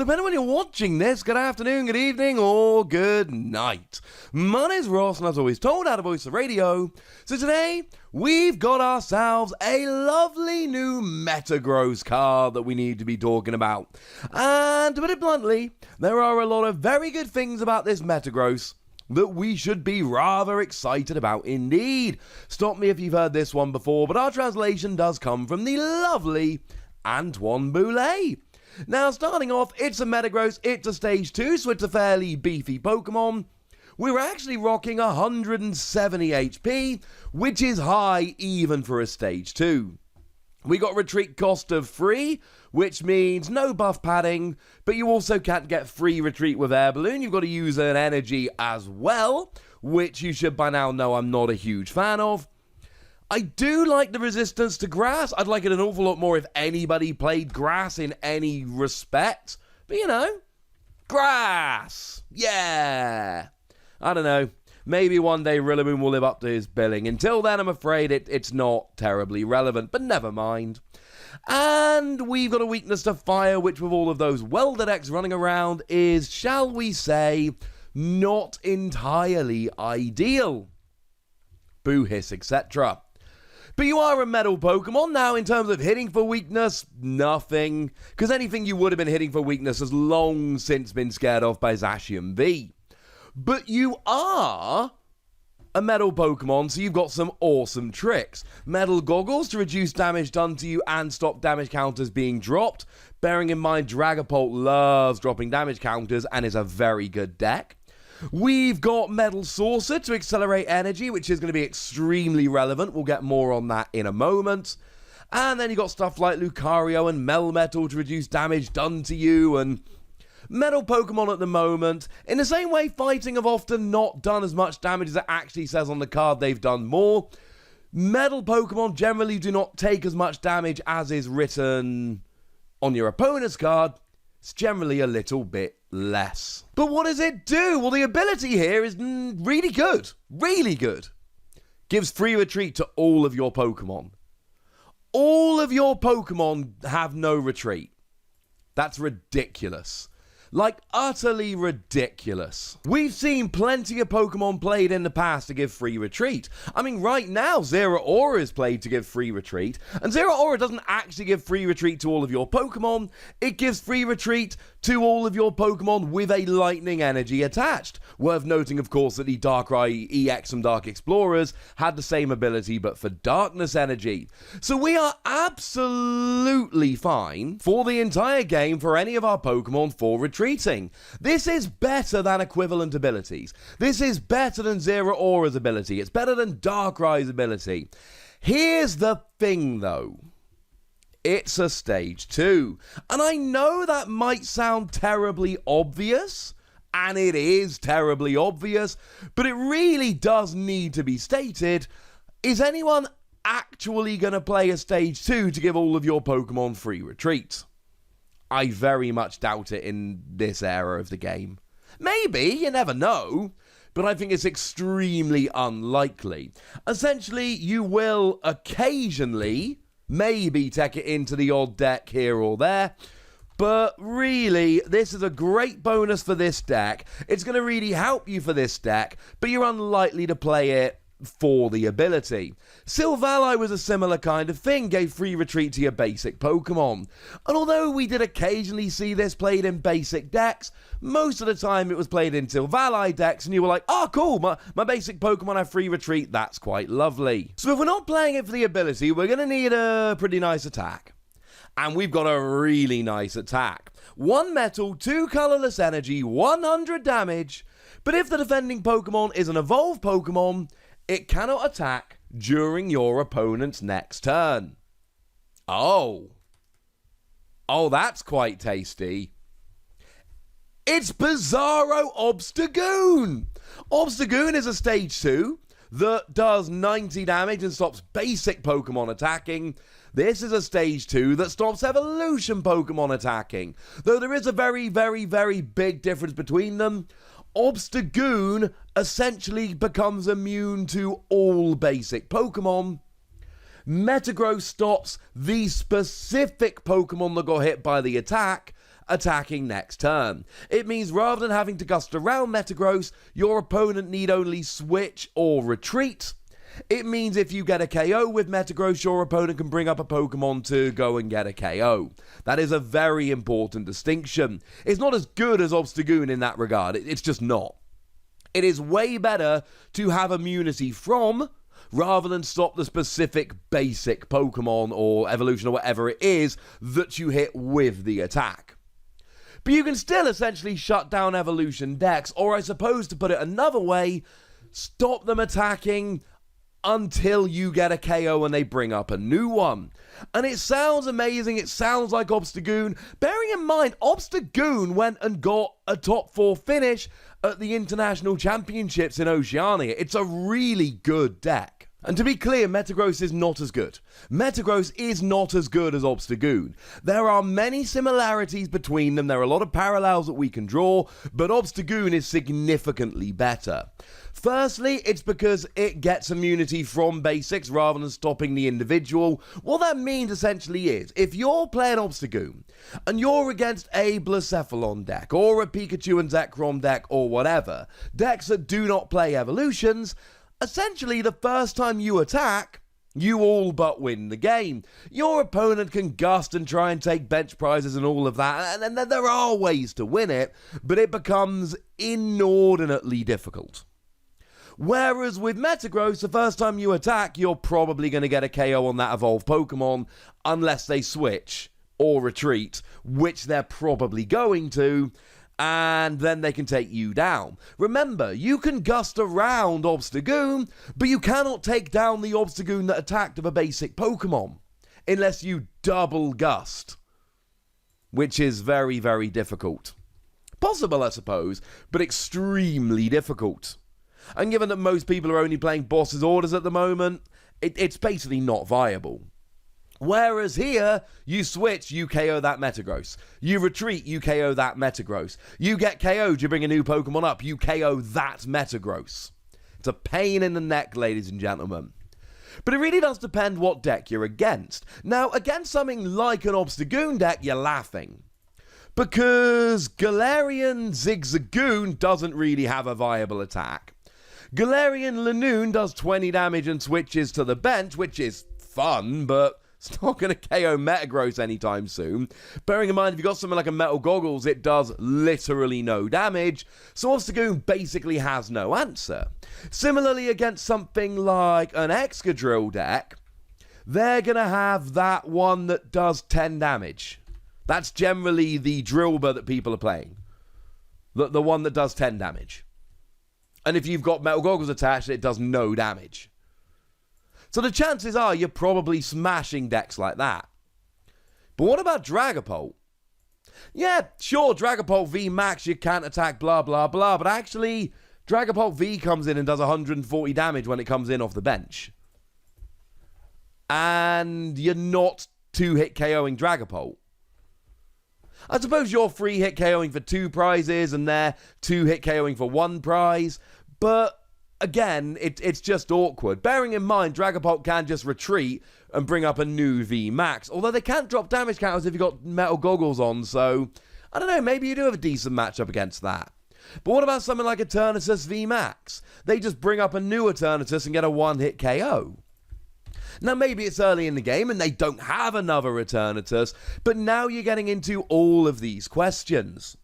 depending on when you're watching this, good afternoon, good evening, or good night. My name's Ross, and as always told, out of voice of radio. So today, we've got ourselves a lovely new Metagross card that we need to be talking about. And to put it bluntly, there are a lot of very good things about this Metagross that we should be rather excited about indeed. Stop me if you've heard this one before, but our translation does come from the lovely Antoine Boulet. Now, starting off, it's a Metagross, it's a stage 2, so it's a fairly beefy Pokemon. We're actually rocking 170 HP, which is high even for a stage 2. We got retreat cost of 3, which means no buff padding, but you also can't get free retreat with Air Balloon. You've got to use an energy as well, which you should by now know I'm not a huge fan of. I do like the resistance to grass. I'd like it an awful lot more if anybody played grass in any respect. But you know, grass! Yeah! I don't know. Maybe one day Rillaboom will live up to his billing. Until then, I'm afraid it's not terribly relevant, but never mind. And we've got a weakness to fire, which with all of those welder decks running around is, shall we say, not entirely ideal. Boo hiss, etc. But you are a metal Pokemon. Now, in terms of hitting for weakness, nothing. Because anything you would have been hitting for weakness has long since been scared off by Zacian V. But you are a metal Pokemon, so you've got some awesome tricks. Metal Goggles to reduce damage done to you and stop damage counters being dropped. Bearing in mind, Dragapult loves dropping damage counters and is a very good deck. We've got Metal Saucer to accelerate energy, which is going to be extremely relevant. We'll get more on that in a moment. And then you got stuff like Lucario and Melmetal to reduce damage done to you, and metal Pokemon at the moment, in the same way fighting have often not done as much damage as it actually says on the card, they've done more. Metal Pokemon generally do not take as much damage as is written on your opponent's card. It's generally a little bit less. But what does it do? Well, the ability here is really good. Really good. Gives free retreat to all of your Pokemon. All of your Pokemon have no retreat. That's ridiculous. Like, utterly ridiculous. We've seen plenty of Pokemon played in the past to give free retreat. I mean, right now, Zeraora is played to give free retreat, and Zeraora doesn't actually give free retreat to all of your Pokemon, it gives free retreat to all of your Pokemon with a lightning energy attached. Worth noting, of course, that the Darkrai EX from Dark Explorers had the same ability, but for darkness energy. So we are absolutely fine for the entire game for any of our Pokemon for retreating. This is better than equivalent abilities. This is better than Zeraora's ability. It's better than Darkrai's ability. Here's the thing, though. It's a stage 2. And I know that might sound terribly obvious, and it is terribly obvious, but it really does need to be stated. Is anyone actually going to play a stage 2 to give all of your Pokemon free retreat? I very much doubt it in this era of the game. Maybe, you never know, but I think it's extremely unlikely. Essentially, you will occasionally maybe take it into the odd deck here or there, but really, this is a great bonus for this deck. It's going to really help you for this deck, but you're unlikely to play it for the ability. Silvally was a similar kind of thing, gave free retreat to your basic Pokemon. And although we did occasionally see this played in basic decks, most of the time it was played in Silvally decks, and you were like, oh cool, my basic Pokemon have free retreat, that's quite lovely. So if we're not playing it for the ability, we're going to need a pretty nice attack. And we've got a really nice attack. 1 metal, 2 colorless energy, 100 damage, but if the defending Pokemon is an evolved Pokemon, it cannot attack during your opponent's next turn. Oh, that's quite tasty. It's Bizarro Obstagoon! Obstagoon is a stage 2 that does 90 damage and stops basic Pokemon attacking. This is a stage 2 that stops evolution Pokemon attacking. Though there is a very, very, very big difference between them. Obstagoon essentially becomes immune to all basic Pokemon. Metagross stops the specific Pokemon that got hit by the attack, attacking next turn. It means rather than having to gust around Metagross, your opponent need only switch or retreat. It means if you get a KO with Metagross, your opponent can bring up a Pokemon to go and get a KO. That is a very important distinction. It's not as good as Obstagoon in that regard. It's just not. It is way better to have immunity from, rather than stop the specific basic Pokemon or evolution or whatever it is that you hit with the attack. But you can still essentially shut down evolution decks, or I suppose to put it another way, stop them attacking until you get a KO and they bring up a new one. And it sounds amazing, it sounds like Obstagoon, bearing in mind Obstagoon went and got a top 4 finish at the International Championships in Oceania. It's a really good deck. And to be clear, Metagross is not as good. Metagross is not as good as Obstagoon. There are many similarities between them, there are a lot of parallels that we can draw, but Obstagoon is significantly better. Firstly, it's because it gets immunity from basics rather than stopping the individual. What that means essentially is, if you're playing Obstagoon and you're against a Blacephalon deck or a Pikachu and Zekrom deck or whatever, decks that do not play evolutions, essentially the first time you attack, you all but win the game. Your opponent can gust and try and take bench prizes and all of that, and then there are ways to win it, but it becomes inordinately difficult. Whereas with Metagross, the first time you attack, you're probably going to get a KO on that evolved Pokemon, unless they switch or retreat, which they're probably going to, and then they can take you down. Remember, you can gust around Obstagoon, but you cannot take down the Obstagoon that attacked of a basic Pokemon, unless you double gust, which is very, very difficult. Possible, I suppose, but extremely difficult. And given that most people are only playing boss's orders at the moment, it's basically not viable. Whereas here, you switch, you KO that Metagross. You retreat, you KO that Metagross. You get KO'd, you bring a new Pokemon up, you KO that Metagross. It's a pain in the neck, ladies and gentlemen. But it really does depend what deck you're against. Now, against something like an Obstagoon deck, you're laughing. Because Galarian Zigzagoon doesn't really have a viable attack. Galarian Lanoon does 20 damage and switches to the bench, which is fun, but it's not going to KO Metagross anytime soon. Bearing in mind, if you've got something like a Metal Goggles, it does literally no damage, so Obstagoon basically has no answer. Similarly, against something like an Excadrill deck, they're going to have that one that does 10 damage. That's generally the Drillbur that people are playing. The one that does 10 damage. And if you've got Metal Goggles attached, it does no damage. So the chances are you're probably smashing decks like that. But what about Dragapult? Yeah, sure, Dragapult V Max, you can't attack, blah, blah, blah. But actually, Dragapult V comes in and does 140 damage when it comes in off the bench. And you're not 2-hit KOing Dragapult. I suppose you're 3-hit KOing for 2 prizes and they're 2-hit KOing for 1 prize. But again, it's just awkward. Bearing in mind, Dragapult can just retreat and bring up a new V Max. Although they can't drop damage counters if you've got Metal Goggles on. So, I don't know, maybe you do have a decent matchup against that. But what about something like Eternatus V Max? They just bring up a new Eternatus and get a 1-hit KO. Now, maybe it's early in the game and they don't have another Eternatus, but now you're getting into all of these questions.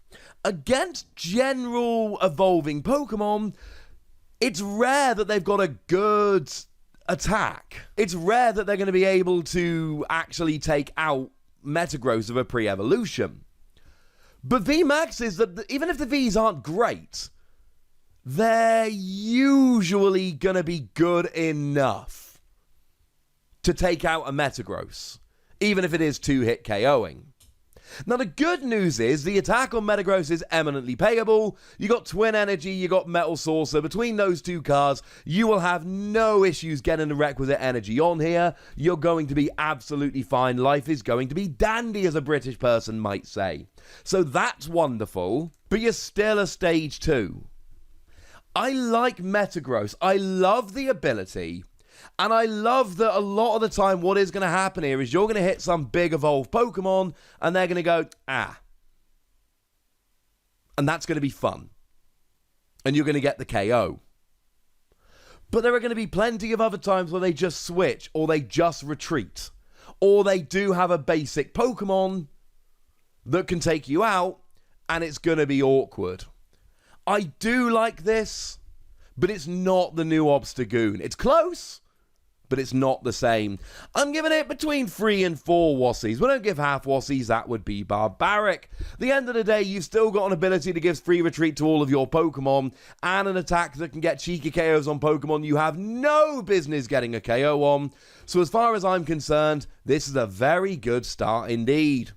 Against general evolving Pokemon, it's rare that they've got a good attack. It's rare that they're going to be able to actually take out Metagross of a pre-evolution. But VMAX is that even if the Vs aren't great, they're usually going to be good enough to take out a Metagross, even if it is 2-hit KOing. Now, the good news is the attack on Metagross is eminently payable. You got Twin Energy, you got Metal Saucer. Between those 2 cards, you will have no issues getting the requisite energy on here. You're going to be absolutely fine. Life is going to be dandy, as a British person might say. So that's wonderful, but you're still a stage 2. I like Metagross. I love the ability. And I love that a lot of the time what is going to happen here is you're going to hit some big evolved Pokemon and they're going to go, And that's going to be fun. And you're going to get the KO. But there are going to be plenty of other times where they just switch, or they just retreat, or they do have a basic Pokemon that can take you out, and it's going to be awkward. I do like this, but it's not the new Obstagoon. It's close, but it's not the same. I'm giving it between 3 and 4 Wassies. We don't give half Wassies, that would be barbaric. At the end of the day, you've still got an ability that gives free retreat to all of your Pokemon, and an attack that can get cheeky KOs on Pokemon you have no business getting a KO on. So as far as I'm concerned, this is a very good start indeed.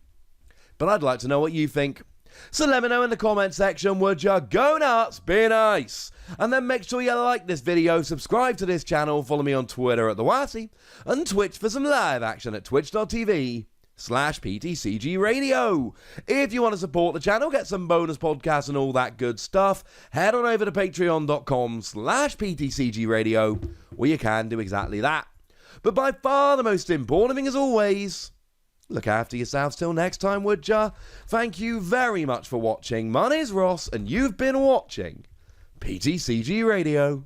But I'd like to know what you think. So let me know in the comment section, would you? Go nuts, be nice. And then make sure you like this video, subscribe to this channel, follow me on Twitter at @TheWassie, and Twitch for some live action at twitch.tv/PTCGRadio. If you want to support the channel, get some bonus podcasts and all that good stuff, head on over to patreon.com/PTCGRadio, where you can do exactly that. But by far the most important thing as always, look after yourselves till next time, would ya? Thank you very much for watching. My name's Ross, and you've been watching PTCG Radio.